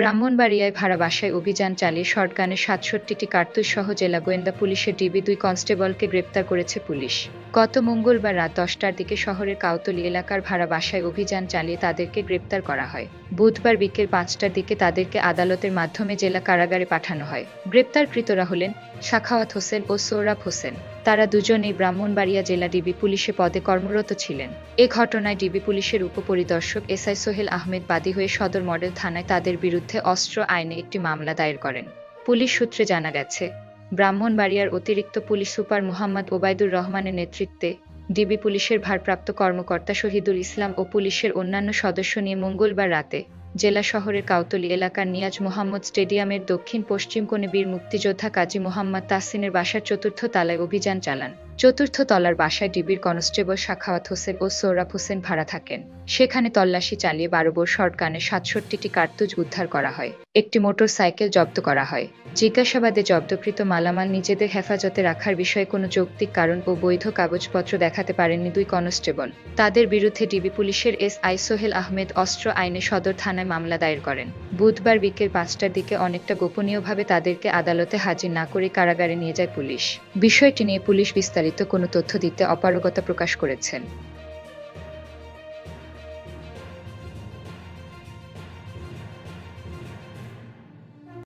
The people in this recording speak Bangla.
ব্রাহ্মণবাড়িয়ায় ভাড়া বাসায় অভিযান চালিয়ে শটগানের ৬৭টি কার্তুজসহ জেলা গোয়েন্দা পুলিশের ডিবি ২ কনস্টেবলকে গ্রেপ্তার করেছে পুলিশ। গত মঙ্গলবার রাত ১০টার দিকে শহরের কাউতলী এলাকার ভাড়া বাসায় অভিযান চালিয়ে তাদেরকে গ্রেপ্তার করা হয়। বুধবার বিকেল ৫টার দিকে তাদেরকে আদালতের মাধ্যমে জেলা কারাগারে পাঠানো হয়। গ্রেপ্তারকৃতরা হলেন সাখাওয়াত হোসেন ও সোহরাব হোসেন। তারা দুজনেই ব্রাহ্মণবাড়িয়া জেলা ডিবি পুলিশে পদে কর্মরত ছিলেন। এ ঘটনায় ডিবি পুলিশের উপপরিদর্শক এসআই সোহেল আহমেদ বাদী হয়ে সদর মডেল থানায় তাদের বিরুদ্ধে অস্ত্র আইনে একটি মামলা দায়ের করেন। পুলিশ সূত্রে জানা গেছে, ব্রাহ্মণবাড়িয়ার অতিরিক্ত পুলিশ সুপার মোহাম্মদ ওবায়দুর রহমানের নেতৃত্বে ডিবি পুলিশের ভারপ্রাপ্ত কর্মকর্তা শহীদুল ইসলাম ও পুলিশের অন্যান্য সদস্য নিয়ে মঙ্গলবার রাতে জেলা শহরের কাউতলী এলাকার নিয়াজ মোহাম্মদ স্টেডিয়ামের দক্ষিণ পশ্চিম কোণে বীর মুক্তিযোদ্ধা কাজী মোহাম্মদ তাহসিনের বাসার চতুর্থ তলায় অভিযান চালান। চতুর্থ তলার বাসায় ডিবির কনস্টেবল সাখাওয়াত হোসেন ও সোহরাব হোসেন ভাড়া থাকেন। সেখানে তল্লাশি চালিয়ে ১২ বোর শটগানের ৬৭টি কার্তুজ উদ্ধার করা হয়। একটি মোটরসাইকেল জব্দ করা হয়। জিজ্ঞাসাবাদে জব্দকৃত মালামাল নিজেদের হেফাজতে রাখার বিষয়ে কোনো যৌক্তিক কারণ ও বৈধ কাগজপত্র দেখাতে পারেননি ২ কনস্টেবল। তাদের বিরুদ্ধে ডিবি পুলিশের এসআই সোহেল আহমেদ অস্ত্র আইনে সদর থানায় মামলা দায়ের করেন। বুধবার বিকেল ৫টার দিকে অনেকটা গোপনীয়ভাবে তাদেরকে আদালতে হাজির না করে কারাগারে নিয়ে যায় পুলিশ। বিষয়টি নিয়ে পুলিশ বিস্তারিত কোনো তথ্য দিতে অপারগতা প্রকাশ করেছেন।